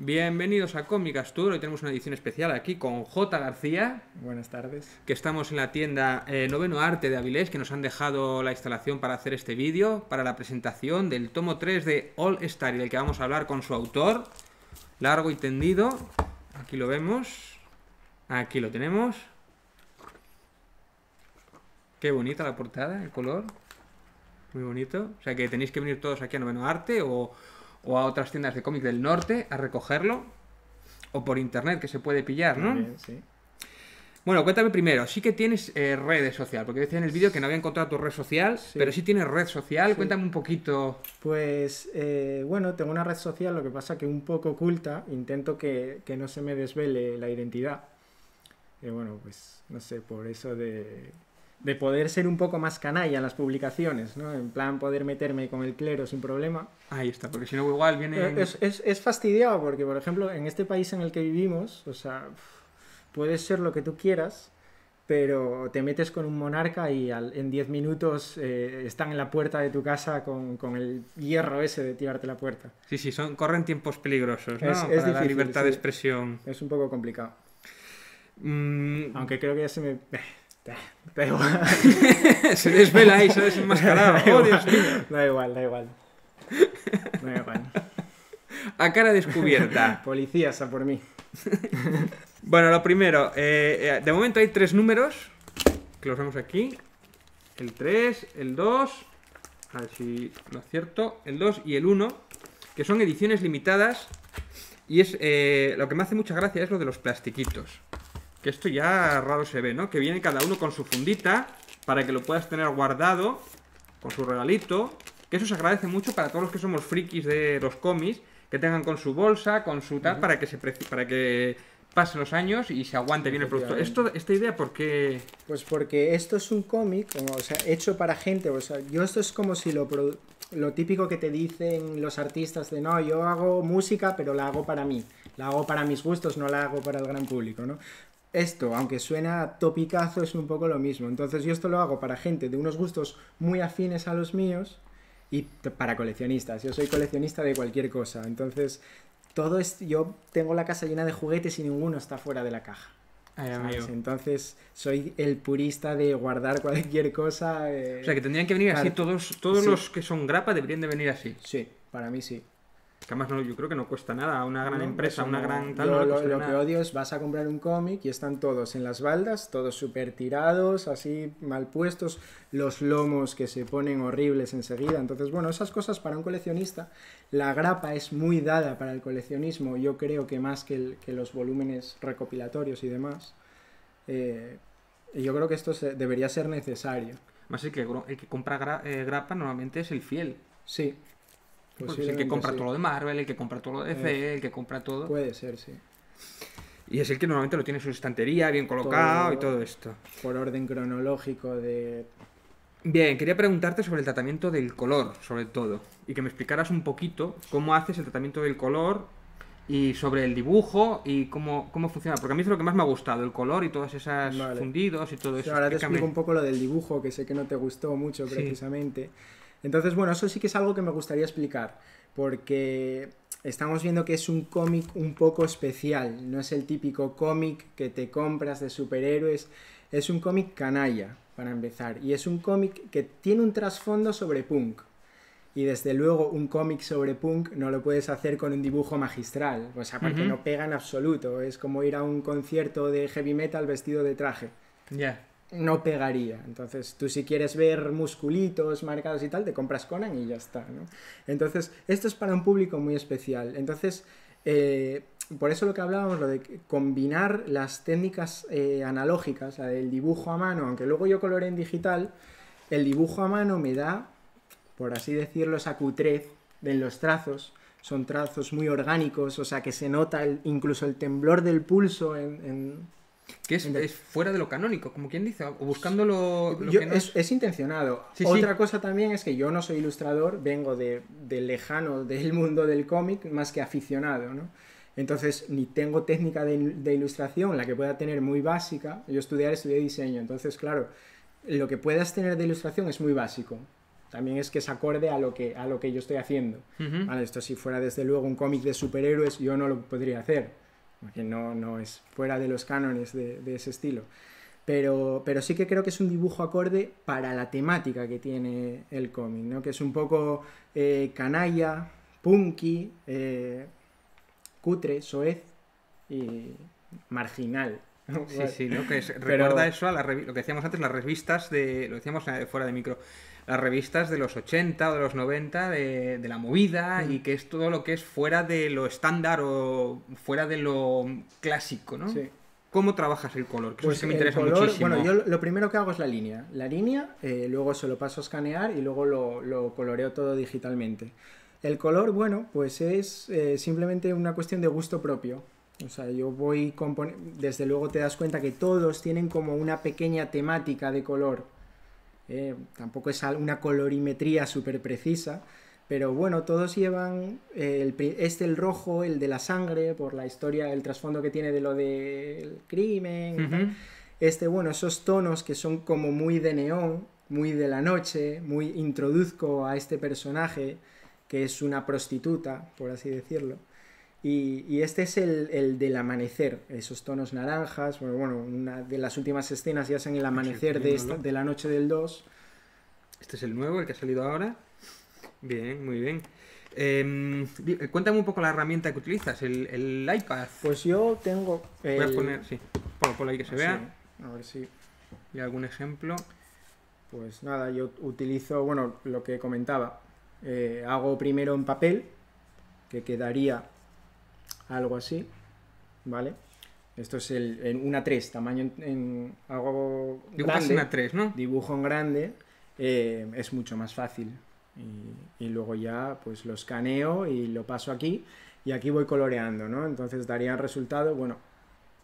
Bienvenidos a Cómicas Tour. Hoy tenemos una edición especial aquí con J. García. Buenas tardes. Que estamos en la tienda Noveno Arte de Avilés, que nos han dejado la instalación para hacer este vídeo, para la presentación del tomo 3 de All Star, del que vamos a hablar con su autor, largo y tendido. Aquí lo vemos. Aquí lo tenemos. Qué bonita la portada, el color. Muy bonito. O sea que tenéis que venir todos aquí a Noveno Arte o a otras tiendas de cómic del norte a recogerlo, o por internet, que se puede pillar, ¿no? Bien, sí. Bueno, cuéntame primero, sí que tienes redes sociales, porque decía en el vídeo que no había encontrado tu red social, Sí. pero sí tienes red social, Sí. Cuéntame un poquito. Pues bueno, tengo una red social, lo que pasa que un poco oculta, intento que no se me desvele la identidad. Bueno, pues no sé, por eso de poder ser un poco más canalla en las publicaciones, ¿no? En plan poder meterme con el clero sin problema. Ahí está, porque si no igual viene... Es fastidiado porque, por ejemplo, en este país en el que vivimos, o sea, puedes ser lo que tú quieras, pero te metes con un monarca y en 10 minutos están en la puerta de tu casa con el hierro ese de tirarte la puerta. Sí, corren tiempos peligrosos, ¿no? Es Para la difícil, libertad sí. de expresión. Es un poco complicado. Aunque creo que ya se me... Da igual. Se desvela ahí, se ha desenmascarado. ¡Oh, Dios mío! Da igual. Da igual. A cara descubierta. Policías a por mí. Bueno, lo primero, de momento hay 3 números, que los vemos aquí. El 3, el 2, a ver si lo acierto, el 2 y el 1, que son ediciones limitadas. Y es lo que me hace mucha gracia es lo de los plastiquitos. Que esto ya raro se ve, ¿no? Que viene cada uno con su fundita para que lo puedas tener guardado, con su regalito. Que eso se agradece mucho para todos los que somos frikis de los cómics, que tengan con su bolsa, con su tal, para que pasen los años y se aguante bien el producto. ¿Esta idea por qué? Pues porque esto es un cómic, o sea, hecho para gente. O sea, esto es como si lo típico que te dicen los artistas de no, yo hago música, pero la hago para mí. La hago para mis gustos, no la hago para el gran público, ¿no? Esto, aunque suena topicazo, es un poco lo mismo. Entonces yo esto lo hago para gente de unos gustos muy afines a los míos y para coleccionistas. Yo soy coleccionista de cualquier cosa. Entonces, yo tengo la casa llena de juguetes y ninguno está fuera de la caja. Ay, amigo. Entonces, soy el purista de guardar cualquier cosa. O sea, que tendrían que venir así, todos sí. Los que son grapa deberían de venir así. Sí, para mí sí. Que además yo creo que no cuesta nada a una gran empresa, una gran tal. Lo que nada. Odio es vas a comprar un cómic y están todos en las baldas, todos súper tirados, así mal puestos, los lomos que se ponen horribles enseguida. Entonces, bueno, esas cosas para un coleccionista, la grapa es muy dada para el coleccionismo, yo creo que más que los volúmenes recopilatorios y demás. Yo creo que esto debería ser necesario. Más el que compra grapa normalmente es el fiel. Sí. Pues el que compra todo lo de Marvel, el que compra todo lo de DC, el que compra todo. Puede ser, sí. Y es el que normalmente lo tiene en su estantería, bien colocado y todo esto. Por orden cronológico de... Bien, quería preguntarte sobre el tratamiento del color, sobre todo. Y que me explicaras un poquito cómo haces el tratamiento del color y sobre el dibujo y cómo funciona. Porque a mí es lo que más me ha gustado, el color y todas esas fundidos y todo eso. Ahora te explico un poco lo del dibujo, que sé que no te gustó mucho precisamente. Entonces, bueno, eso sí que es algo que me gustaría explicar, porque estamos viendo que es un cómic un poco especial, no es el típico cómic que te compras de superhéroes, es un cómic canalla, para empezar, y es un cómic que tiene un trasfondo sobre punk, y desde luego un cómic sobre punk no lo puedes hacer con un dibujo magistral, o sea, porque no pega en absoluto, es como ir a un concierto de heavy metal vestido de traje. Ya. No pegaría. Entonces, tú si quieres ver musculitos marcados y tal, te compras Conan y ya está, ¿no? Entonces, esto es para un público muy especial. Entonces, por eso lo que hablábamos, lo de combinar las técnicas analógicas, la del dibujo a mano, aunque luego yo coloré en digital, el dibujo a mano me da, por así decirlo, esa cutrez de los trazos. Son trazos muy orgánicos, o sea, que se nota incluso el temblor del pulso que es fuera de lo canónico, como quien dice, o buscando lo que no es intencionado. Sí, Otra cosa también es que yo no soy ilustrador, vengo de lejano del mundo del cómic, más que aficionado, ¿no? Entonces, ni tengo técnica de ilustración, la que pueda tener muy básica. Yo estudié diseño, entonces, claro, lo que puedas tener de ilustración es muy básico. también es que es acorde a lo que yo estoy haciendo. Vale, esto si fuera desde luego un cómic de superhéroes, yo no lo podría hacer, porque no es fuera de los cánones de ese estilo. Pero sí que creo que es un dibujo acorde para la temática que tiene el cómic, ¿no? Que es un poco canalla, punky, cutre, soez y marginal. Sí, ¿no? Recuerda eso a lo que decíamos antes, las revistas lo decíamos fuera de micro, las revistas de los 80 o de los 90 de la movida, y que es todo lo que es fuera de lo estándar o fuera de lo clásico, ¿no? Sí. ¿Cómo trabajas el color? Que pues eso sí me interesa muchísimo. Bueno, yo lo primero que hago es la línea. La línea, luego se lo paso a escanear y luego lo coloreo todo digitalmente. El color, bueno, pues es simplemente una cuestión de gusto propio. O sea, yo voy desde luego te das cuenta que todos tienen como una pequeña temática de color. Tampoco es una colorimetría súper precisa, pero bueno, todos llevan el rojo, el de la sangre, por la historia, el trasfondo que tiene de lo del crimen. Bueno, esos tonos que son como muy de neón, muy de la noche, muy introduzco a este personaje que es una prostituta, por así decirlo. Y este es el del amanecer, esos tonos naranjas. Bueno, una de las últimas escenas ya es en el amanecer de la noche del 2. Este es el nuevo, el que ha salido ahora. Bien, muy bien. Cuéntame un poco la herramienta que utilizas, el iPad. Pues yo tengo... Voy a poner, sí, por ahí que se vea. Sí, a ver si... ¿Y algún ejemplo? Pues nada, yo utilizo, bueno, lo que comentaba. Hago primero en papel, que quedaría algo así, ¿vale? Esto es en una 3, tamaño hago grande, una 3, ¿no? Dibujo en grande, es mucho más fácil. Y luego ya pues lo escaneo y lo paso aquí, y aquí voy coloreando, ¿no? Entonces daría el resultado, bueno...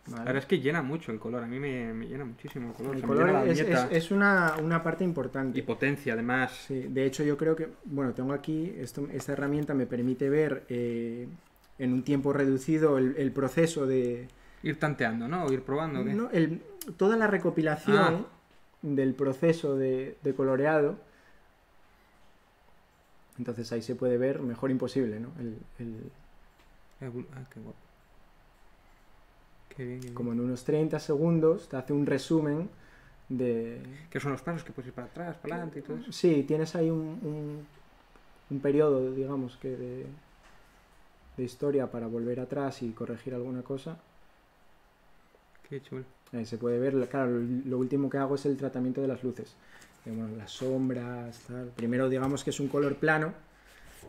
¿vale? Ahora es que llena mucho el color, a mí me llena muchísimo el color. El color es una parte importante. Y potencia, además. Sí, de hecho yo creo que, bueno, tengo aquí, esta herramienta me permite ver en un tiempo reducido el proceso de... Ir tanteando, ¿no? O ir probando. ¿Qué? No, toda la recopilación del proceso de coloreado. Entonces ahí se puede ver, mejor imposible, ¿no? Qué guapo. Qué bien. Como en unos 30 segundos te hace un resumen de... ¿Qué son los pasos? Que puedes ir para atrás, para adelante y todo eso. Sí, tienes ahí un periodo, digamos, que de historia para volver atrás y corregir alguna cosa. Qué chulo. Ahí se puede ver, claro, lo último que hago es el tratamiento de las luces. Bueno, las sombras, tal. Primero digamos que es un color plano,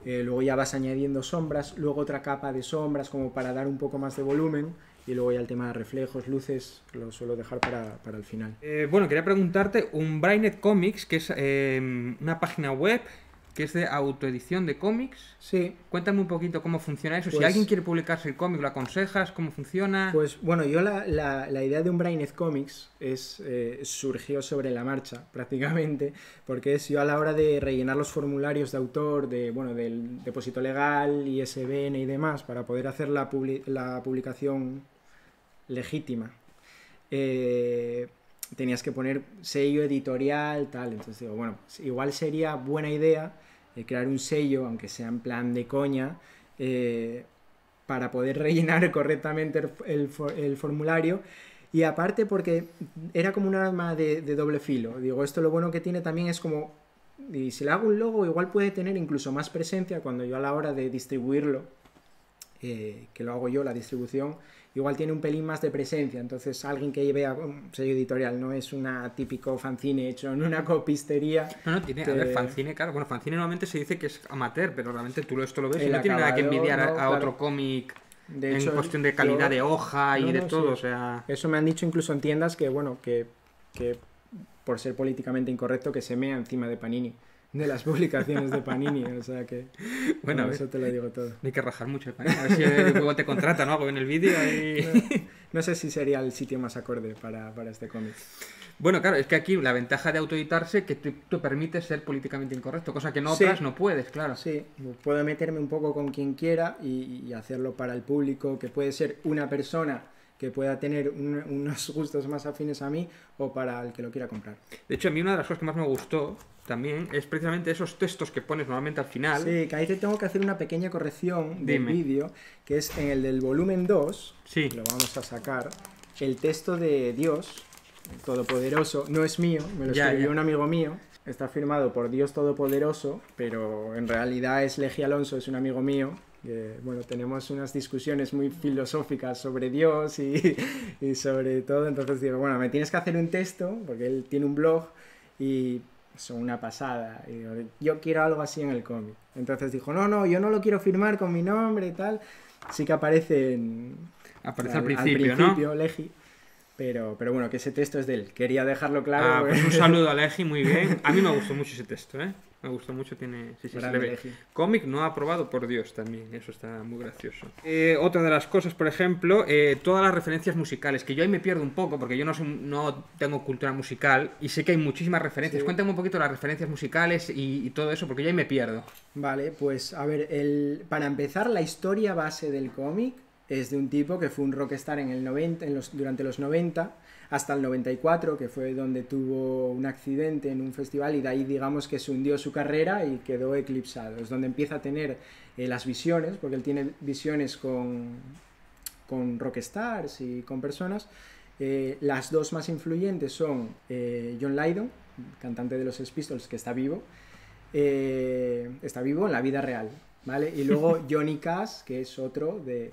luego ya vas añadiendo sombras, luego otra capa de sombras como para dar un poco más de volumen, y luego ya el tema de reflejos, luces, lo suelo dejar para el final. Bueno, quería preguntarte, un Brainet Comics, que es una página web que es de autoedición de cómics. Sí. Cuéntame un poquito cómo funciona eso. Pues, si alguien quiere publicarse el cómic, ¿lo aconsejas? ¿Cómo funciona? Pues bueno, yo la idea de un Brainet Comics surgió sobre la marcha, prácticamente, porque es yo a la hora de rellenar los formularios de autor, del depósito legal, ISBN y demás, para poder hacer la publicación legítima. Tenías que poner sello editorial, tal. Entonces digo, bueno, igual sería buena idea crear un sello, aunque sea en plan de coña, para poder rellenar correctamente el formulario. Y aparte porque era como un arma de doble filo. Digo, esto lo bueno que tiene también es como... Y si le hago un logo, igual puede tener incluso más presencia cuando yo a la hora de distribuirlo, que lo hago yo, la distribución, igual tiene un pelín más de presencia. Entonces alguien que vea un sello editorial, no es una típico fanzine hecho en una copistería. No, tiene, a ver, fanzine, claro. Bueno, fanzine normalmente se dice que es amateur, pero realmente tú esto lo ves y no tiene nada que envidiar a otro cómic en cuestión de calidad de hoja y de todo, sí. O sea... Eso me han dicho incluso en tiendas que, bueno, que por ser políticamente incorrecto, que se mea encima de Panini, de las publicaciones de Panini, o sea que... Bueno, eso te lo digo todo. No hay que rajar mucho de Panini, a ver si luego te contratan o algo en el vídeo y... No sé si sería el sitio más acorde para este cómic. Bueno, claro, es que aquí la ventaja de autoeditarse que te permite ser políticamente incorrecto, cosa que en otras no puedes, claro. Sí, puedo meterme un poco con quien quiera y hacerlo para el público, que puede ser una persona que pueda tener unos gustos más afines a mí, o para el que lo quiera comprar. De hecho, a mí una de las cosas que más me gustó también es precisamente esos textos que pones normalmente al final. Sí, que ahí te tengo que hacer una pequeña corrección del Dime. vídeo, que es en el del volumen 2, Sí. lo vamos a sacar, el texto de Dios, el Todopoderoso, no es mío, me lo escribió un amigo mío, está firmado por Dios Todopoderoso, pero en realidad es Legi Alonso, es un amigo mío, que, bueno, tenemos unas discusiones muy filosóficas sobre Dios y sobre todo, entonces digo, bueno, me tienes que hacer un texto, porque él tiene un blog y son una pasada, y digo, yo quiero algo así en el cómic. Entonces dijo, no, yo no lo quiero firmar con mi nombre y tal, sí que aparece al principio, ¿no? Legi. Pero bueno, que ese texto es de él. Quería dejarlo claro. Pues un saludo a Legi, muy bien. A mí me gustó mucho ese texto, ¿eh? Me gustó mucho, tiene... Sí, se le ve. Cómic no aprobado por Dios también, eso está muy gracioso. Otra de las cosas, por ejemplo, todas las referencias musicales, que yo ahí me pierdo un poco, porque yo no tengo cultura musical, y sé que hay muchísimas referencias. Sí. Cuéntame un poquito las referencias musicales y todo eso, porque yo ahí me pierdo. Vale, pues a ver, para empezar, la historia base del cómic es de un tipo que fue un rockstar en el 90, durante los 90 hasta el 94, que fue donde tuvo un accidente en un festival y de ahí digamos que se hundió su carrera y quedó eclipsado. Es donde empieza a tener las visiones, porque él tiene visiones con rockstars y con personas. Las dos más influyentes son John Lydon, cantante de los Sex Pistols, que está vivo en la vida real. ¿Vale? Y luego Johnny Cash, que es otra de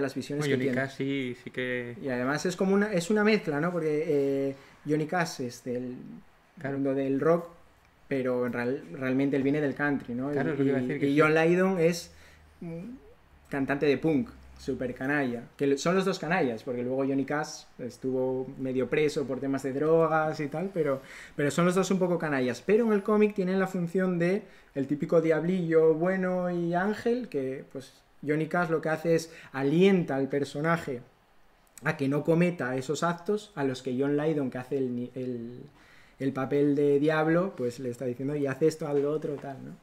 las visiones que Johnny tiene. Cash sí que... Y además es como una mezcla, ¿no? Porque Johnny Cash es del mundo del rock, pero realmente él viene del country, ¿no? Claro, es lo que iba a decir que y John Lydon es cantante de punk, super canalla. Que son los dos canallas, porque luego Johnny Cash estuvo medio preso por temas de drogas y tal, pero son los dos un poco canallas. Pero en el cómic tienen la función de el típico diablillo bueno y ángel, que pues Johnny Cash lo que hace es alienta al personaje a que no cometa esos actos a los que John Lydon, que hace el papel de diablo, pues le está diciendo, y hace esto, haz lo otro, tal, ¿no?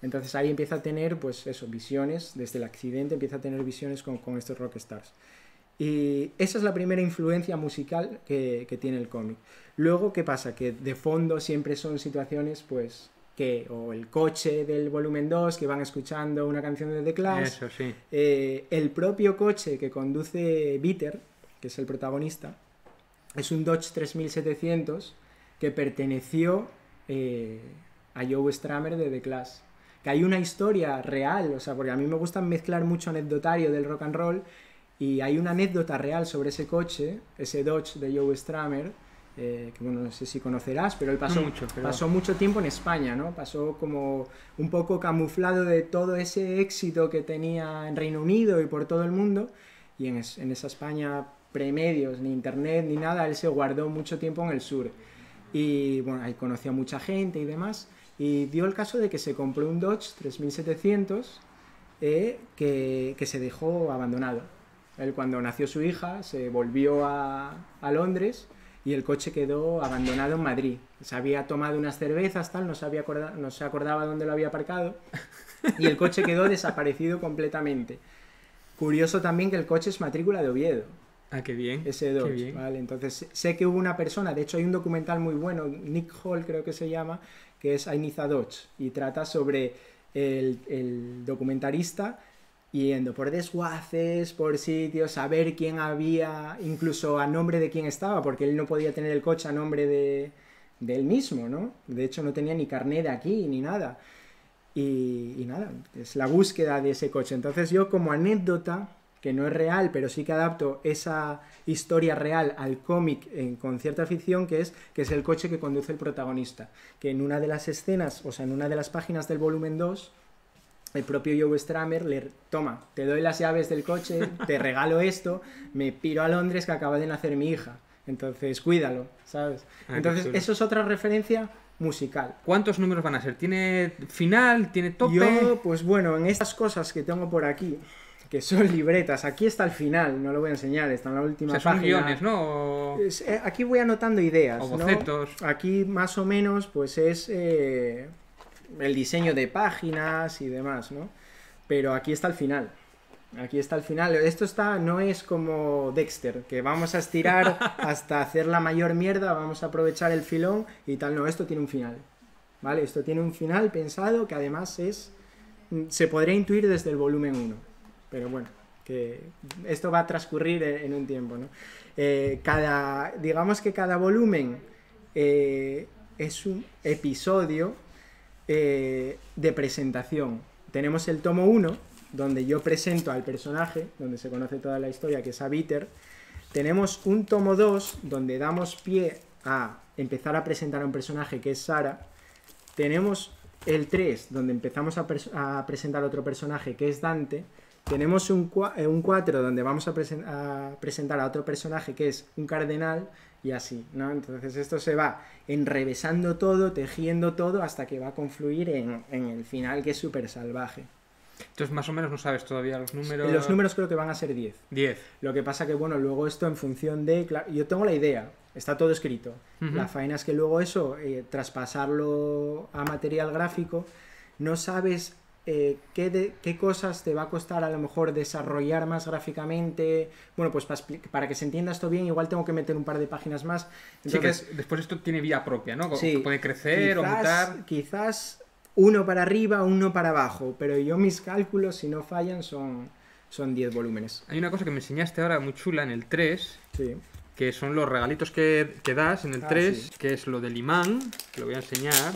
Entonces ahí empieza a tener, pues eso, visiones, desde el accidente empieza a tener visiones con estos rockstars. Y esa es la primera influencia musical que tiene el cómic. Luego, ¿qué pasa? Que de fondo siempre son situaciones, pues, o el coche del volumen 2, que van escuchando una canción de The Clash. Eso, sí. El propio coche que conduce Bitter, que es el protagonista, es un Dodge 3700 que perteneció a Joe Strummer de The Clash. Que hay una historia real, o sea, porque a mí me gusta mezclar mucho anecdotario del rock and roll, y hay una anécdota real sobre ese coche, ese Dodge de Joe Strummer, que bueno, no sé si conocerás, pero él pasó mucho tiempo en España, ¿no? Pasó como un poco camuflado de todo ese éxito que tenía en Reino Unido y por todo el mundo, y en esa España premedios, ni internet, ni nada, él se guardó mucho tiempo en el sur. Y bueno, ahí conoció a mucha gente y demás, y dio el caso de que se compró un Dodge 3700 que se dejó abandonado. Él, cuando nació su hija, se volvió a Londres y el coche quedó abandonado en Madrid. Se había tomado unas cervezas, tal, no se acordaba dónde lo había aparcado, y el coche quedó desaparecido completamente. Curioso también que el coche es matrícula de Oviedo. Ah, qué bien. Ese Dodge, ¿vale? Entonces sé que hubo una persona, de hecho hay un documental muy bueno, Nick Hall creo que se llama, que es I Need a Dodge, y trata sobre el documentarista yendo por desguaces, por sitios, a ver quién había, incluso a nombre de quién estaba, porque él no podía tener el coche a nombre de él mismo, ¿no? De hecho no tenía ni carné de aquí, ni nada. Y nada, es la búsqueda de ese coche. Entonces yo, como anécdota, que no es real, pero sí que adapto esa historia real al cómic con cierta ficción, que es el coche que conduce el protagonista. Que en una de las escenas, o sea, en una de las páginas del volumen 2, el propio Joe Strummer le toma, te doy las llaves del coche, te regalo esto, me piro a Londres que acaba de nacer mi hija. Entonces, cuídalo, ¿sabes? Entonces, eso es otra referencia musical. ¿Cuántos números van a ser? ¿Tiene final? ¿Tiene tope? Yo, pues bueno, en estas cosas que tengo por aquí, que son libretas, aquí está el final, no lo voy a enseñar, está en la última página. Son guiones, ¿no? Aquí voy anotando ideas, o bocetos, ¿no? Aquí más o menos pues es el diseño de páginas y demás, ¿no? Pero aquí está el final. Aquí está el final. Esto no es como Dexter, que vamos a estirar hasta hacer la mayor mierda, vamos a aprovechar el filón y tal. No, esto tiene un final. ¿Vale? Esto tiene un final pensado que además se podría intuir desde el volumen 1. Pero bueno, que esto va a transcurrir en un tiempo, ¿no? Digamos que cada volumen es un episodio de presentación. Tenemos el tomo 1, donde yo presento al personaje, donde se conoce toda la historia, que es Abiter. Tenemos un tomo 2, donde damos pie a empezar a presentar a un personaje, que es Sara. Tenemos el 3, donde empezamos a presentar otro personaje, que es Dante. Tenemos un 4, donde vamos a presentar a otro personaje, que es un cardenal, y así, ¿no? Entonces esto se va enrevesando todo, tejiendo todo, hasta que va a confluir en el final, que es súper salvaje. Entonces, más o menos no sabes todavía los números. Los números creo que van a ser 10. 10. Lo que pasa que, bueno, luego esto en función de... Claro, yo tengo la idea, está todo escrito. La faena es que luego eso, traspasarlo a material gráfico, no sabes qué cosas te va a costar a lo mejor desarrollar más gráficamente. Bueno, pues para que se entienda esto bien, igual tengo que meter un par de páginas más. Entonces, sí, que después esto tiene vida propia, ¿no? Sí, puede crecer o mutar. Quizás uno para arriba, uno para abajo, pero yo mis cálculos, si no fallan, son 10 volúmenes. Hay una cosa que me enseñaste ahora muy chula en el 3, sí, que son los regalitos que das en el 3, sí, que es lo del imán, que lo voy a enseñar.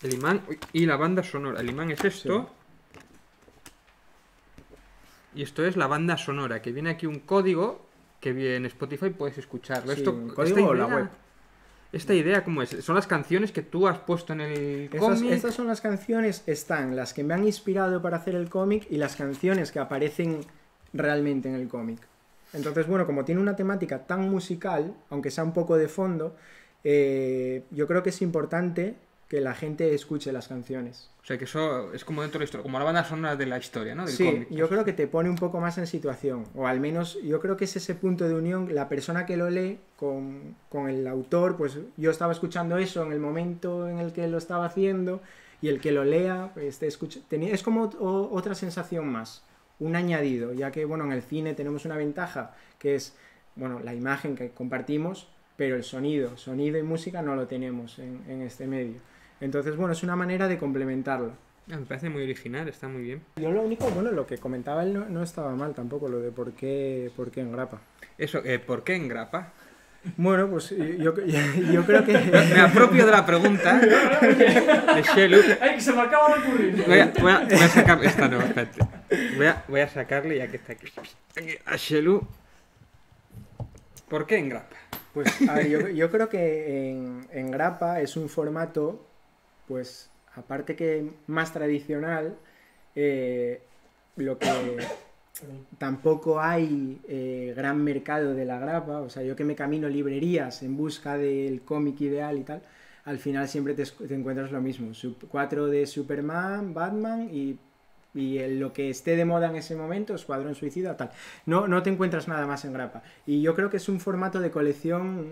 El imán y la banda sonora. El imán es esto. Sí. Y esto es la banda sonora, que viene aquí un código que en Spotify puedes escucharlo. Sí, ¿Un código o la web? ¿Esta idea cómo es? ¿Son las canciones que tú has puesto en el cómic? Estas son las canciones, están las que me han inspirado para hacer el cómic y las canciones que aparecen realmente en el cómic. Entonces, bueno, como tiene una temática tan musical, aunque sea un poco de fondo, yo creo que es importante que la gente escuche las canciones. O sea, que eso es como dentro de la historia, como la banda sonora de la historia, ¿no? Del cómic. Yo creo que te pone un poco más en situación, o al menos yo creo que es ese punto de unión, la persona que lo lee con el autor, pues yo estaba escuchando eso en el momento en el que lo estaba haciendo, y el que lo lea, pues es como otra sensación más, un añadido, ya que, bueno, en el cine tenemos una ventaja, que es, bueno, la imagen que compartimos, pero el sonido y música no lo tenemos en este medio. Entonces, bueno, es una manera de complementarlo. Me parece muy original, está muy bien. Yo lo único, bueno, lo que comentaba él no estaba mal tampoco, lo de por qué en grapa. Eso, ¿por qué en grapa? Bueno, pues yo creo que... Me apropio de la pregunta de Shelu. ¡Ay, se me acaba de ocurrir! Voy a sacar... Esta no, espérate. Voy a sacarle ya que está aquí. A Shelu. ¿Por qué en grapa? Pues, a ver, yo creo que en grapa es un formato, pues, aparte que más tradicional, lo que tampoco hay gran mercado de la grapa, o sea, yo que me camino librerías en busca del cómic ideal y tal, al final siempre te encuentras lo mismo, 4 de Superman, Batman y lo que esté de moda en ese momento, Escuadrón Suicida, tal. No te encuentras nada más en grapa. Y yo creo que es un formato de colección,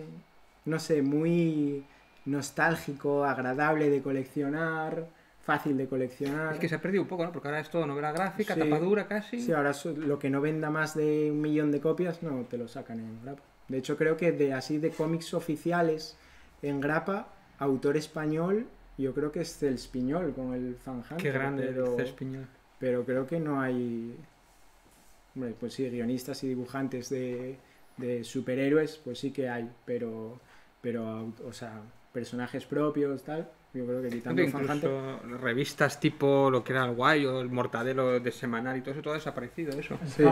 no sé, muy nostálgico, agradable de coleccionar, fácil de coleccionar. Es que se ha perdido un poco, ¿no? Porque ahora es todo novela gráfica, tapadura casi. Sí, ahora lo que no venda más de 1 millón de copias, no te lo sacan en grapa. De hecho, creo que de cómics oficiales en grapa, autor español, yo creo que es Cels Piñol con el Fan Hunter. Qué grande Cels Piñol. Pero creo que no hay... Hombre, pues sí, guionistas y dibujantes de superhéroes, pues sí que hay, pero o sea, personajes propios, tal, yo creo que quitando Fan Hunter... revistas tipo lo que era el Guay o el Mortadelo de Semanal y todo eso ha desaparecido, eso. Sí.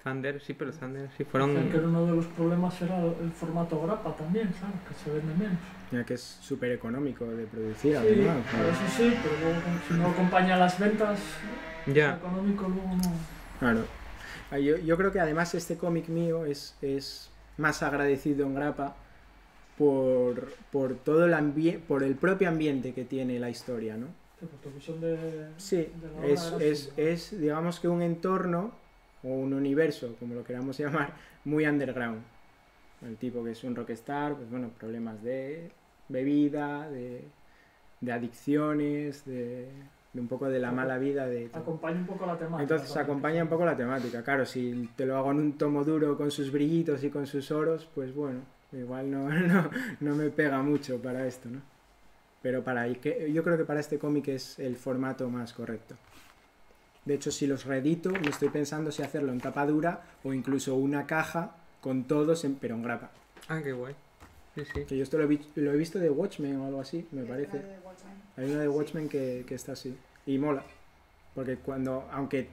Thunder, sí, pero Thunder sí fueron... Dicen que uno de los problemas era el formato grapa también, claro, que se vende menos. Ya que es súper económico de producir, sí, además. Eso sí, pero luego si no acompaña las ventas, ya. Económico luego no... Claro. Yo creo que además este cómic mío es más agradecido en grapa por todo por el propio ambiente que tiene la historia, ¿no? Sí, por tu visión de... Sí, es digamos que un entorno o un universo, como lo queramos llamar, muy underground. El tipo que es un rockstar, pues bueno, problemas de bebida, de adicciones, un poco de la mala vida de... Acompaña un poco la temática. Entonces acompaña un poco la temática. Claro, si te lo hago en un tomo duro con sus brillitos y con sus oros, pues bueno, igual no me pega mucho para esto, ¿no? Pero yo creo que para este cómic es el formato más correcto. De hecho, si los reedito, me estoy pensando si hacerlo en tapa dura o incluso una caja con todos, pero en grapa. Ah, qué guay. Sí, sí. Que yo esto lo he visto de Watchmen o algo así, me parece. Hay una de Watchmen que está así. Y mola. Porque aunque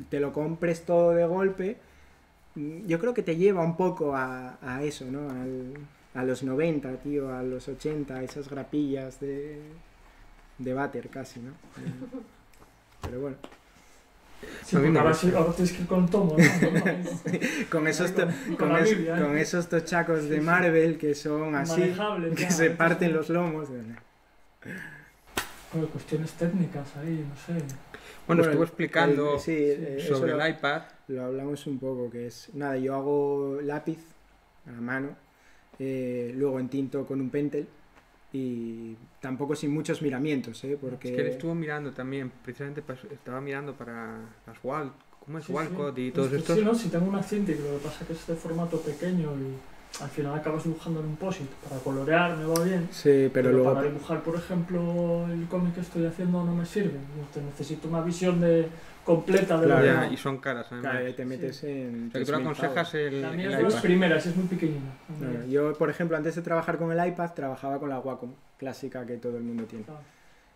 te lo compres todo de golpe, yo creo que te lleva un poco a eso, ¿no? A los 90, tío, a los 80, esas grapillas de Butter casi, ¿no? Pero bueno. Sí, porque ahora tienes que ir con tomo, ¿no? con esos tochacos de Marvel que son así, que ya, se parten los lomos. Bueno, cuestiones técnicas ahí, no sé. Bueno, estuvo explicando sobre el iPad. Lo hablamos un poco, que es... Nada, yo hago lápiz a mano, luego entinto con un Pentel y tampoco sin muchos miramientos, porque... Es que él estuvo mirando también, precisamente estaba mirando para las ¿cómo es? Sí, Walcott sí. y todos estos. Sí, no, si tengo una Cintiq, lo que pasa es que es de formato pequeño y al final acabas dibujando en un POSIT. Para colorear me va bien, sí, pero luego... para dibujar, por ejemplo, el cómic que estoy haciendo no me sirve. Necesito una visión completa de claro, la... Y son caras, además. Claro, te metes en... O sea, que tú le aconsejas La mía el es de las iPad. primeras, es muy pequeñina. Claro, yo, por ejemplo, antes de trabajar con el iPad, trabajaba con la Wacom clásica que todo el mundo tiene. Claro.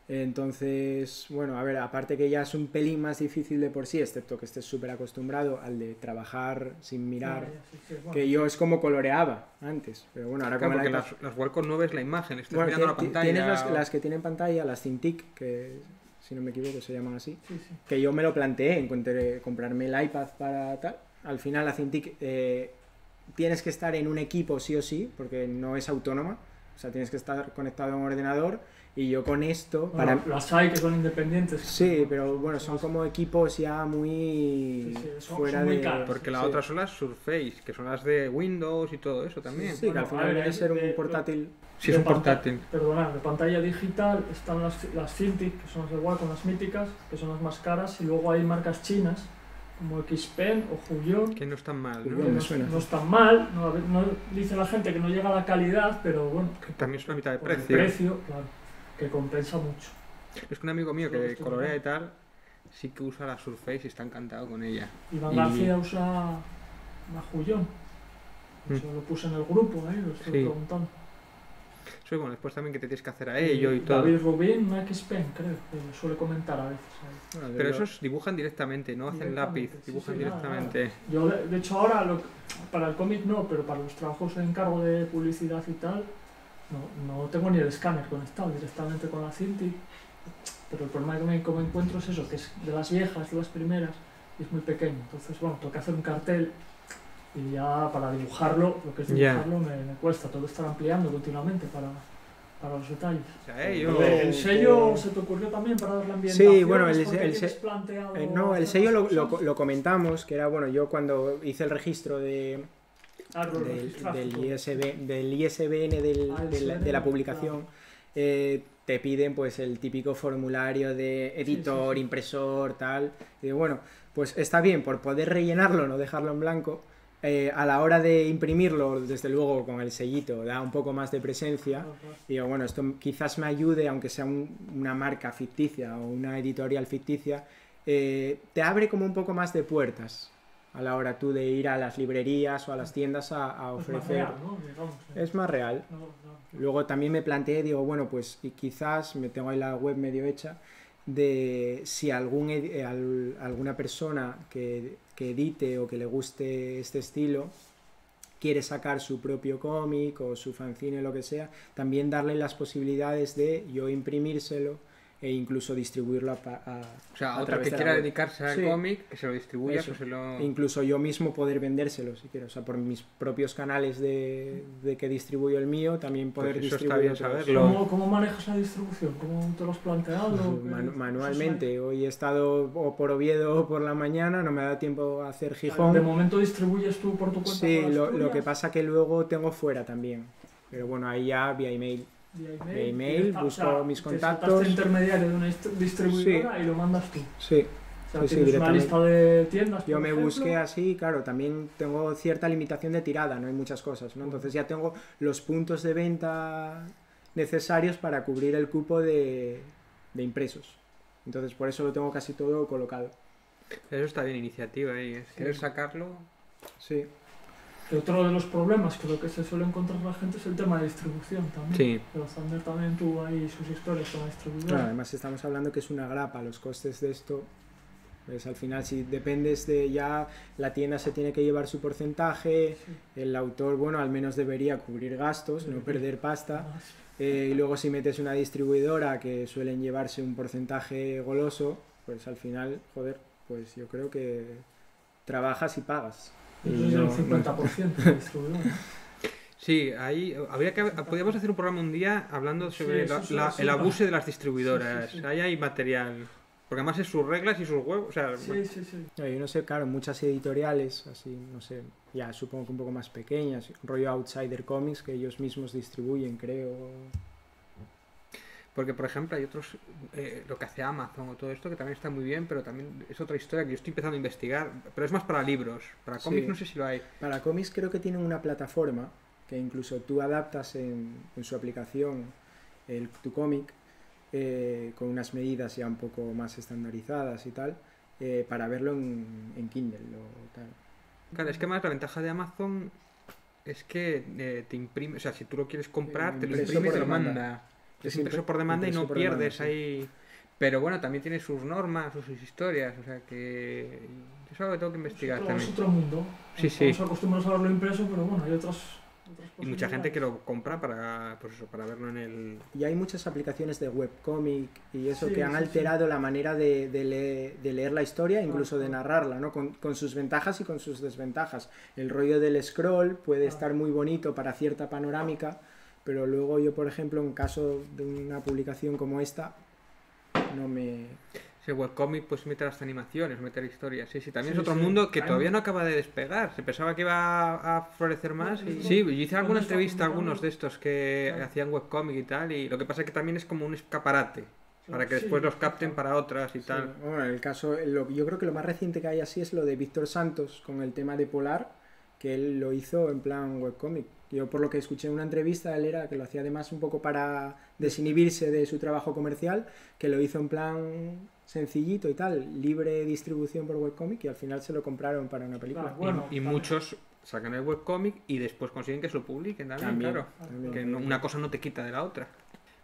Entonces, bueno, a ver, aparte que ya es un pelín más difícil de por sí, excepto que estés súper acostumbrado al de trabajar sin mirar, Bueno. que yo es como coloreaba antes, pero bueno, ahora Claro, con porque el iPad... las Walcott no ves la imagen, estás Bueno, mirando la pantalla. tienes las que tienen pantalla, las Cintiq, que si no me equivoco se llaman así, Sí. que yo me lo planteé, encontré comprarme el iPad para tal. Al final la Cintiq tienes que estar en un equipo sí o sí, porque no es autónoma, o sea, tienes que estar conectado a un ordenador. Y yo con esto... Bueno, las hay que son independientes. Sí, pero bueno, son como equipos ya muy fuera son muy de... caros. Porque la otra son las Surface, que son las de Windows y todo eso también. Sí, que al final viene a ser un portátil... Sí, es un portátil. Perdona, de pantalla digital están las Cintiq, que son las de Wacom, las míticas, que son las más caras, y luego hay marcas chinas, como XPen o Huion, Que no están mal, ¿no? Huion. Me suena. no están mal, no dice la gente que no llega a la calidad, pero bueno, Que también es una mitad de por el precio. precio, claro, que compensa mucho. Es que un amigo mío que colorea y tal, sí que usa la Surface y está encantado con ella. Iván García usa una Huion, eso lo puse en el grupo, lo estoy preguntando. Sí, bueno, después también que te tienes que hacer a ello y todo. David Rubin, una XPen, creo, que suele comentar a veces. Bueno, Pero esos dibujan directamente, no hacen lápiz, dibujan directamente. Nada. Yo, de hecho, ahora, para el cómic no, pero para los trabajos en encargo de publicidad y tal, no tengo ni el escáner conectado, directamente con la Cintiq. Pero el problema que me encuentro es eso, que es de las viejas, de las primeras, y es muy pequeño. Entonces, bueno, tengo que hacer un cartel y ya para dibujarlo, lo que es dibujarlo me cuesta, tengo que estar ampliando continuamente para los detalles. O sea, ¿El sello se te ocurrió también para dar la ambientación? Sí, bueno, el sello lo comentamos, que era, bueno, yo cuando hice el registro del ISBN de la publicación, te piden pues el típico formulario de editor, impresor, tal, y bueno, pues está bien por poder rellenarlo, no dejarlo en blanco. A la hora de imprimirlo, desde luego con el sellito da un poco más de presencia. Y digo, bueno, esto quizás me ayude, aunque sea una marca ficticia o una editorial ficticia, te abre como un poco más de puertas a la hora tú de ir a las librerías o a las tiendas a ofrecer. Es más real, ¿no? Digamos, es más real. Luego también me planteé, digo, bueno, pues y quizás me tengo ahí la web medio hecha, de si alguna persona que edite o que le guste este estilo quiere sacar su propio cómic o su fanzine o lo que sea, también darle las posibilidades de yo imprimírselo e incluso distribuirlo o sea, otro que quiera dedicarse al cómic, que se lo distribuya, eso. Pues se lo... Incluso yo mismo poder vendérselo si quiero, o sea, por mis propios canales de que distribuyo el mío, también poder pues eso distribuir. está bien saberlo. ¿Cómo manejas la distribución? ¿Cómo te lo has planteado? Manualmente. Hoy he estado o por Oviedo o por la mañana, no me da tiempo a hacer Gijón. ¿De momento distribuyes tú por tu cuenta? Sí, lo que pasa que luego tengo fuera también. Pero bueno, ahí ya vía email. vía email, busco mis Te contactos. saltaste intermediario de una distribuidora y lo mandas tú. Sí. O sea, Sí, sí, tienes una directamente. lista de tiendas, Yo por me ejemplo. busqué así, claro, también tengo cierta limitación de tirada, no hay muchas cosas, ¿no? Entonces ya tengo los puntos de venta necesarios para cubrir el cupo de impresos. Entonces por eso lo tengo casi todo colocado. Eso está bien, iniciativa ahí. Si quieres sacarlo... Sí, Que otro de los problemas que lo que se suele encontrar la gente es el tema de distribución también. Sí. Pero Zander también tuvo ahí sus historias con la distribuidora. claro, además estamos hablando que es una grapa, los costes de esto, pues al final si dependes de ya, la tienda se tiene que llevar su porcentaje, Sí. el autor, bueno, al menos debería cubrir gastos, no perder pasta. Además, Y luego si metes una distribuidora que suelen llevarse un porcentaje goloso, pues al final, joder, pues yo creo que trabajas y pagas. Y entonces no- el 50% de distribuidora. Sí, ahí podríamos hacer un programa un día hablando sobre Sí, eso es el un- abuso de las distribuidoras. Sí, sí, sí. Ahí hay material. Porque además es sus reglas y sus huevos. O sea, Sí, sí, sí. Yo no sé, claro, muchas editoriales, así, no sé, ya supongo que un poco más pequeñas, rollo Outsider Comics, que ellos mismos distribuyen, creo. porque por ejemplo hay otros, lo que hace Amazon o todo esto, que también está muy bien, pero también es otra historia que yo estoy empezando a investigar. Pero es más para libros. Para cómics Sí. no sé si lo hay. Para cómics creo que tienen una plataforma que incluso tú adaptas en su aplicación tu cómic con unas medidas ya un poco más estandarizadas y tal, para verlo en Kindle o tal. Claro, es que más la ventaja de Amazon es que te imprime, o sea, si tú lo quieres comprar, te lo Impreso imprime y por te lo demanda. manda. Es Es impreso por demanda y impreso no por demanda, pierdes sí. ahí. Pero bueno, también tiene sus normas o sus historias, o sea que es algo que tengo que investigar Es también. otro mundo. Sí, sí. Estamos acostumbrados a verlo impreso, pero bueno, hay otras Y mucha gente que posibilidades. lo compra para, pues eso, para verlo en el... Y hay muchas aplicaciones de webcomic y eso Sí, que han sí, alterado la manera de leer la historia, incluso de Claro. narrarla, ¿no? Con sus ventajas y con sus desventajas. El rollo del scroll puede Claro. estar muy bonito para cierta panorámica, pero luego yo, por ejemplo, en caso de una publicación como esta, no me... Ese webcomic, pues meter hasta animaciones, meter historias. Sí, sí, también Sí, es otro sí. mundo que Hay todavía un- no acaba de despegar. Se pensaba que iba a florecer más. No, Y... no, Sí, no. yo hice ¿Dónde alguna está entrevista a publicado? algunos de estos que Claro. hacían webcomic y tal. Y lo que pasa es que también es como un escaparate. Para que Sí, después los capten exacto. para otras y Sí, tal. bueno, en el caso, yo creo que lo más reciente que hay así es lo de Víctor Santos con el tema de Polar, que él lo hizo en plan webcomic. Yo por lo que escuché en una entrevista, él era que lo hacía además un poco para desinhibirse de su trabajo comercial, que lo hizo en plan sencillito y tal, libre distribución por webcomic y al final se lo compraron para una película. Claro, bueno, Y también. muchos sacan el webcomic y después consiguen que se lo publiquen también, También, claro. también. Que una cosa no te quita de la otra.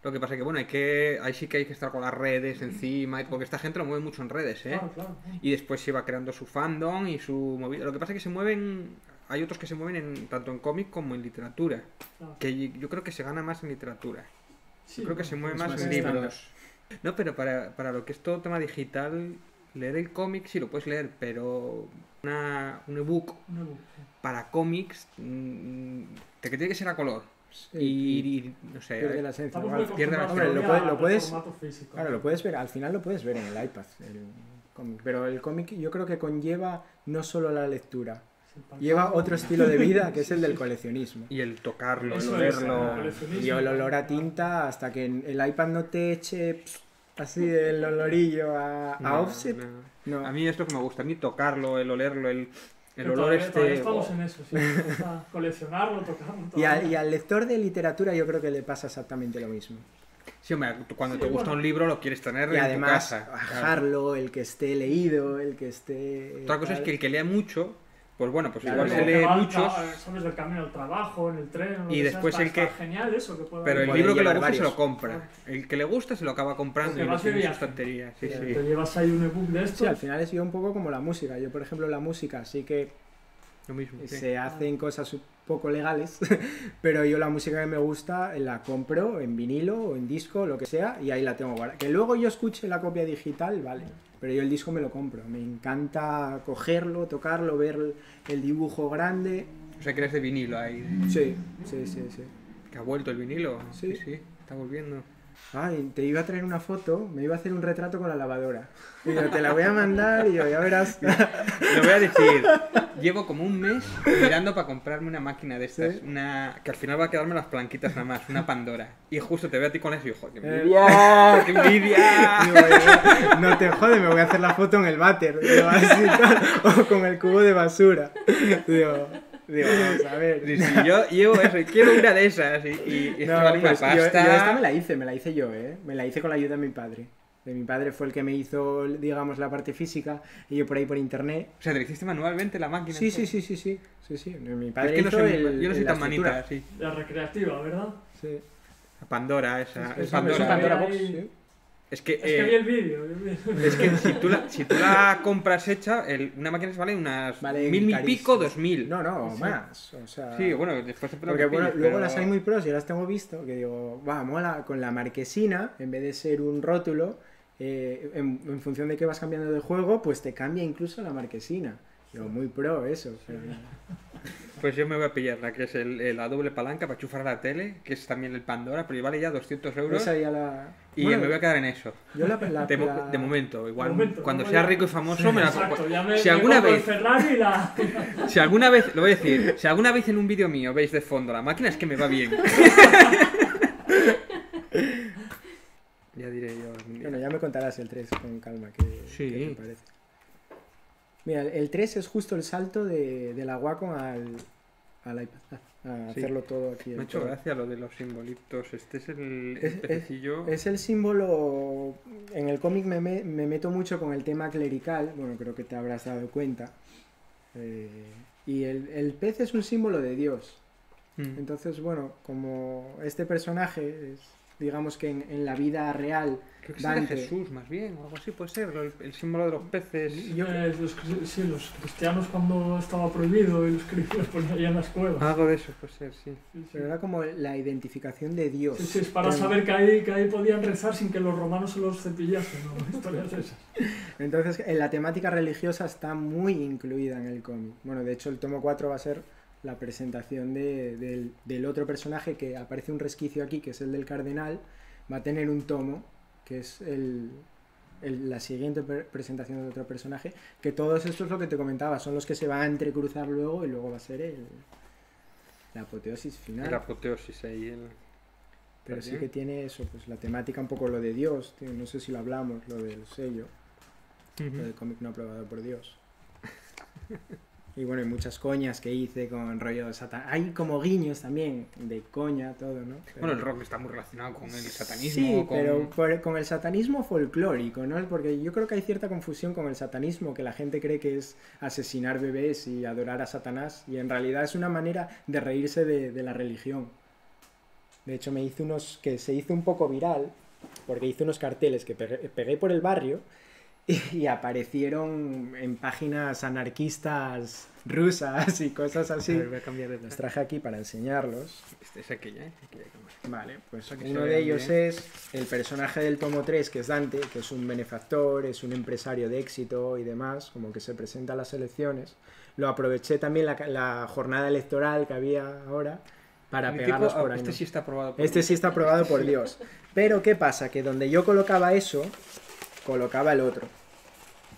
Lo que pasa es que, bueno, ahí sí que hay que estar con las redes encima, porque esta gente lo mueve mucho en redes, ¿eh? Claro, claro. Y después se va creando su fandom y su movida. Lo que pasa es que se mueven, hay otros que se mueven tanto en cómic como en literatura, Claro. que yo creo que se gana más en literatura. Sí, Yo creo que bueno, se mueve es más más en estándar. libros. No, pero para lo que es todo tema digital, leer el cómic sí lo puedes leer, pero un ebook un ebook, sí. para cómics que tiene que ser a color. Sí, Y no sé, pierde la esencia. Estamos Vale. muy pierde la acostumbrados Hombre, todavía lo puedes- al formato físico. Claro, lo puedes ver, al final lo puedes ver en el iPad, el cómic, pero el cómic yo creo que conlleva no solo la lectura, Sí, para lleva todo. otro estilo de vida que es Sí, el del sí. coleccionismo. y el tocarlo, el Eso es, olerlo. el coleccionismo. Y el olor a tinta hasta que el iPad no te eche así el olorillo a No, offset. no. No. A mí es lo que me gusta, a mí tocarlo, el olerlo, el Pero olor todavía este. estamos en eso, sí. O sea, coleccionarlo, tocarlo. Y todavía. al lector de literatura yo creo que le pasa exactamente lo mismo. Sí, hombre, cuando Sí, te gusta bueno. un libro lo quieres tener Y en además, tu casa. Claro. bajarlo, el que esté leído, el que esté... Otra cosa es tal. que el que lea mucho, pues bueno, pues Claro, igual luego se Luego lee te va al muchos, sabes, del camino al trabajo, en el tren, en lo Y que después sea, el está que- genial eso, que pueda pero el Puede libro que le llevar gusta se varios. lo compra. Claro. El que le gusta se lo acaba comprando Porque y lo vas de tiene en su viaje. estantería. Sí, Te sí. Te llevas ahí un ebook de esto. Sí, al final es yo un poco como la música. Yo, por ejemplo, la música sí que Lo mismo. sí. se hacen cosas un poco legales, pero yo la música que me gusta la compro en vinilo o en disco, lo que sea, y ahí la tengo guardada. Que luego yo escuche la copia digital, vale, pero yo el disco me lo compro. Me encanta cogerlo, tocarlo, ver el dibujo grande. O sea, que eres de vinilo ahí. Sí, sí, sí, sí. Que ha vuelto el vinilo. Sí. Sí, está volviendo. ay, te iba a traer una foto, me iba a hacer un retrato con la lavadora. Y yo, te la voy a mandar y yo, ya verás. Lo voy a decir, llevo como un mes mirando para comprarme una máquina de estas, ¿Sí? que al final va a quedarme las planquitas nada más, una Pandora. Y justo te veo a ti con eso y digo, ¡qué envidia! ¡Qué envidia! Digo, no te jode, me voy a hacer la foto en el váter. Digo, así, o con el cubo de basura. Digo, vamos a ver. Sí, sí, yo llevo eso y quiero una de esas. Y es que vale una pues pasta. yo esta me la hice yo, ¿eh? Me la hice con la ayuda de mi padre. Mi padre fue el que me hizo, digamos, la parte física y yo por ahí por internet. O sea, ¿te la hiciste manualmente la máquina? Sí. Mi padre Es que no hizo soy, yo no soy la tan estructura. manita así. La recreativa, ¿verdad? Sí. La Pandora esa. Es Pandora. Pandora Ahí- Box, sí. Es que, Es que vi el vídeo. es que si tú la compras hecha, una máquina se vale unas Vale 1000 y carísimo. pico, 2000. No, Sí. más. O sea, Sí, bueno, después te porque bueno, luego pero... las hay muy pros, yo las tengo visto, que digo, va, mola con la marquesina, en vez de ser un rótulo, en función de que vas cambiando de juego, pues te cambia incluso la marquesina. Digo, muy pro eso. Pero... Pues yo me voy a pillar la que es la doble palanca para enchufar a la tele, que es también el Pandora, pero vale ya 200 euros. Esa ya la... Y Bueno, me voy a quedar en eso. yo De momento, igual De momento, cuando luego sea ya- rico y famoso me la Exacto, ya me, Si me alguna compro vez- el Ferrari y la... Si alguna vez, lo voy a decir, si alguna vez en un vídeo mío veis de fondo la máquina es que me va bien. Ya diré yo. Bueno, ya me contarás el 3 con calma, que Sí. qué te parece. Mira, el 3 es justo el salto de la Wacom al iPad. A Sí. hacerlo todo aquí. Me ha el hecho todo. gracia lo de los simbolitos. Este es el Es- pececillo. Es el símbolo. En el cómic me meto mucho con el tema clerical. Bueno, creo que te habrás dado cuenta. Y el pez es un símbolo de Dios. Mm. Entonces, bueno, como este personaje es, digamos que en la vida real, Creo que es de Dante. Jesús, más bien, o algo así puede ser. El símbolo de los peces. Yo- Sí, los cristianos cuando estaba prohibido y los cristianos ponían ahí en las cuevas. Algo de eso puede ser, sí. Sí, sí. Pero era como la identificación de Dios. Sí, es para Con- saber que ahí podían rezar sin que los romanos se los cepillasen, ¿no? Historias esas. Entonces, en la temática religiosa está muy incluida en el cómic. Bueno, de hecho, el tomo 4 va a ser la presentación del otro personaje que aparece un resquicio aquí, que es el del cardenal. Va a tener un tomo, que es la siguiente presentación de otro personaje. Que todos estos, lo que te comentaba, son los que se van a entrecruzar luego y luego va a ser la apoteosis final. La apoteosis ahí. Pero sí que tiene eso, pues la temática un poco lo de Dios, tío, no sé si lo hablamos, lo del sello, lo del cómic no aprobado por Dios. Y bueno, hay muchas coñas que hice con rollo de Satán. Hay como guiños también, de coña, todo, ¿no? Pero... Bueno, el rock está muy relacionado con el satanismo. Sí, con... pero con el satanismo folclórico, ¿no? Porque yo creo que hay cierta confusión con el satanismo, que la gente cree que es asesinar bebés y adorar a Satanás, y en realidad es una manera de reírse de la religión. De hecho, se hizo un poco viral, porque hice unos carteles que pegué por el barrio y aparecieron en páginas anarquistas rusas y cosas A así. ver, voy a cambiar de Los traje aquí para enseñarlos. Es aquella, ¿eh? Aquella cámara. Vale, pues Para que se uno de vean ellos bien. es el personaje del tomo 3, que es Dante, que es un benefactor, es un empresario de éxito y demás, como que se presenta a las elecciones. Lo aproveché también la jornada electoral que había ahora para Mi pegarlos tipo, por ahí. este ¿no? sí está aprobado por Este Dios. sí está aprobado por Dios. Pero ¿qué pasa? Que donde yo colocaba eso, colocaba el otro.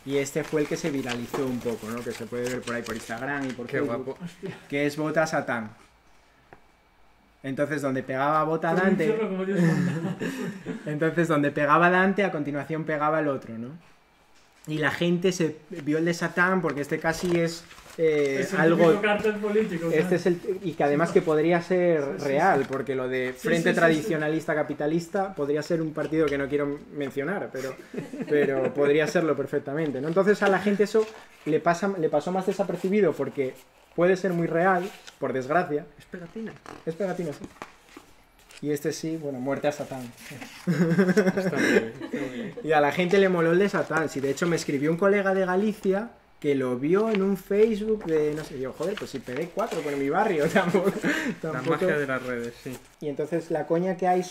Y este fue el que se viralizó un poco, ¿no? Que se puede ver por ahí por Instagram y por Qué Facebook. guapo. Que es Vota Satán. Entonces, donde pegaba Vota Por un Dante... infierno como Dios manda. Entonces, donde pegaba Dante, a continuación pegaba el otro, ¿no? Y la gente se vio el de Satán porque este casi es Es el algo... típico cartel político. Este ¿sabes? es y que además que podría ser Sí, sí, real, porque lo de Sí, Frente sí, sí, Tradicionalista Capitalista podría ser un partido que no quiero mencionar, pero podría serlo perfectamente, ¿no? Entonces a la gente eso le pasó más desapercibido porque puede ser muy real, por desgracia. Es pegatina. Es pegatina, sí. Y este sí, bueno, muerte a Satán. Está muy bien, está muy bien. Y a la gente le moló el de Satán. Si de hecho me escribió un colega de Galicia que lo vio en un Facebook de, no sé, yo, joder, pues si pegué 4 por mi barrio, tampoco. La magia de las redes, sí. Y entonces la coña que hay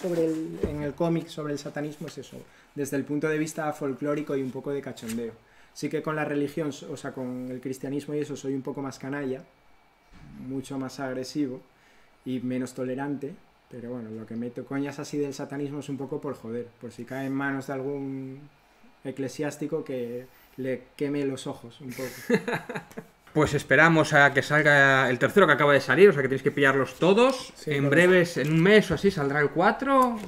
en el cómic sobre el satanismo es eso, desde el punto de vista folclórico y un poco de cachondeo. Sí que con la religión, o sea, con el cristianismo y eso, soy un poco más canalla, mucho más agresivo y menos tolerante, Pero bueno, lo que meto coñas así del satanismo es un poco por joder, por si cae en manos de algún eclesiástico que le queme los ojos un poco. Pues esperamos a que salga el tercero que acaba de salir, o sea que tenéis que pillarlos todos. Sí, en correcto. breves, en un mes o así, saldrá el 4.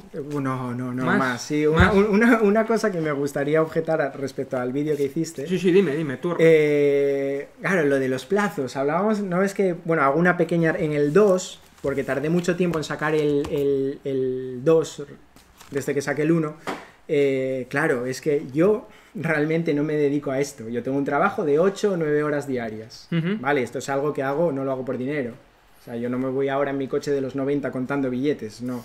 No, ¿Más? más. Sí, ¿Más? una cosa que me gustaría objetar respecto al vídeo que hiciste. Sí, dime, tú. Claro, lo de los plazos. Hablábamos, ¿no? Es que, bueno, hago una pequeña en el 2, porque tardé mucho tiempo en sacar el 2, desde que saqué el 1. Claro, es que yo realmente no me dedico a esto. Yo tengo un trabajo de 8 o 9 horas diarias. Vale, esto es algo que hago, no lo hago por dinero. O sea, yo no me voy ahora en mi coche de los 90 contando billetes, no.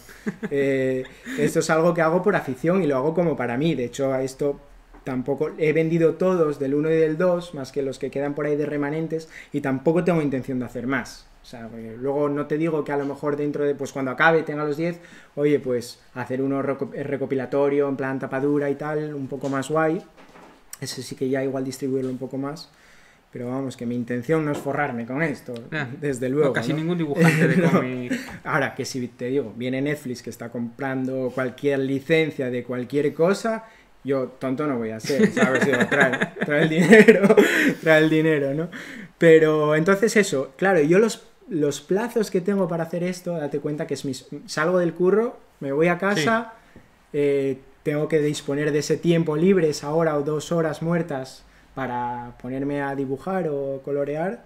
Esto es algo que hago por afición y lo hago como para mí. De hecho, a esto tampoco he vendido todos del 1 y del 2, más que los que quedan por ahí de remanentes, y tampoco tengo intención de hacer más. O sea, luego no te digo que a lo mejor dentro de, pues cuando acabe, tenga los 10, oye, pues hacer uno recopilatorio en plan tapadura y tal, un poco más guay. Ese sí que ya igual distribuirlo un poco más. Pero vamos, que mi intención no es forrarme con esto, desde luego. No, casi ¿no? ningún dibujante de No. cómic. Ahora, que si te digo, viene Netflix que está comprando cualquier licencia de cualquier cosa, yo tonto no voy a ser, ¿sabes? Digo, trae el dinero, ¿no? Pero entonces eso, claro, yo los plazos que tengo para hacer esto, date cuenta que salgo del curro, me voy a casa, tengo que disponer de ese tiempo libre, esa hora o 2 horas muertas para ponerme a dibujar o colorear.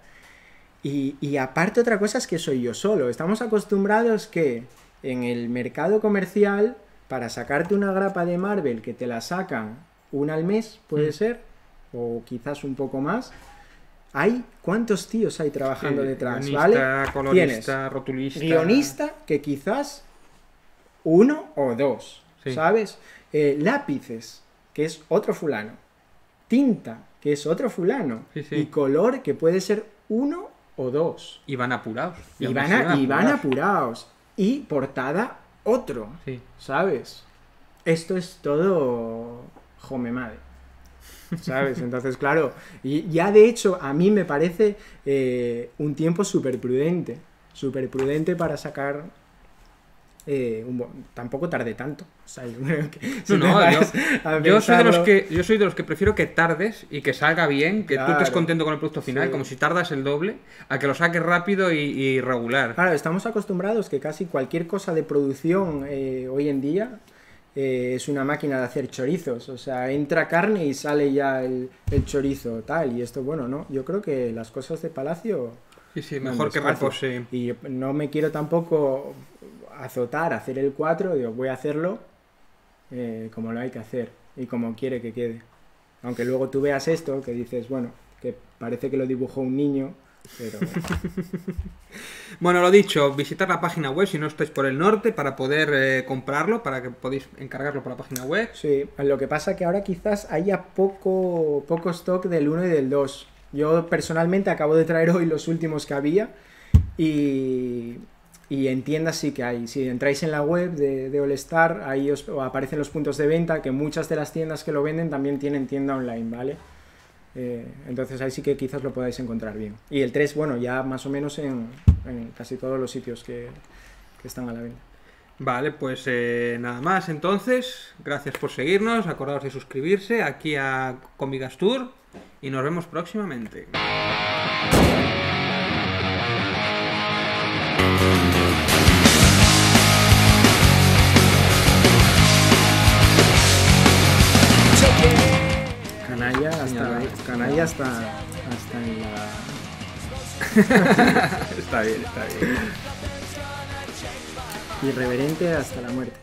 Y aparte otra cosa es que soy yo solo. Estamos acostumbrados que en el mercado comercial, para sacarte una grapa de Marvel que te la sacan una al mes, puede ser, o quizás un poco más, ¿cuántos tíos hay trabajando detrás? Guionista, ¿vale? colorista, Tienes rotulista. guionista, que quizás 1 o 2, ¿sabes? Lápices, que es otro fulano. Tinta, que es otro fulano. Y color, que puede ser 1 o 2. Y van apurados. Y van apurados. Y portada, otro. ¿Sabes? Esto es todo jome madre. ¿Sabes? Entonces, claro, y ya de hecho a mí me parece un tiempo súper prudente para sacar tampoco tardé tanto. O sea, yo creo que yo soy de los que prefiero que tardes y que salga bien, que tú estés contento con el producto final, como si tardas el doble, a que lo saques rápido y regular. Claro, estamos acostumbrados que casi cualquier cosa de producción hoy en día es una máquina de hacer chorizos. O sea, entra carne y sale ya el chorizo, tal. Y esto, bueno, no. Yo creo que las cosas de Palacio... Sí, mejor que repose. Y no me quiero tampoco azotar, hacer el 4, digo, voy a hacerlo como lo hay que hacer y como quiere que quede. Aunque luego tú veas esto, que dices, bueno, que parece que lo dibujó un niño, pero... Bueno, lo dicho, visitar la página web si no estáis por el norte para poder comprarlo, para que podáis encargarlo por la página web. Sí, lo que pasa que ahora quizás haya poco stock del 1 y del 2. Yo personalmente acabo de traer hoy los últimos que había y en tiendas sí que hay. Si entráis en la web de All Star, ahí os aparecen los puntos de venta, que muchas de las tiendas que lo venden también tienen tienda online, ¿vale? Entonces ahí sí que quizás lo podáis encontrar bien. Y el 3, bueno, ya más o menos en casi todos los sitios que están a la venta. Vale, pues nada más entonces. Gracias por seguirnos, acordaos de suscribirse aquí a Comigastur y nos vemos próximamente. Canalla hasta en la... Está bien. Irreverente hasta la muerte.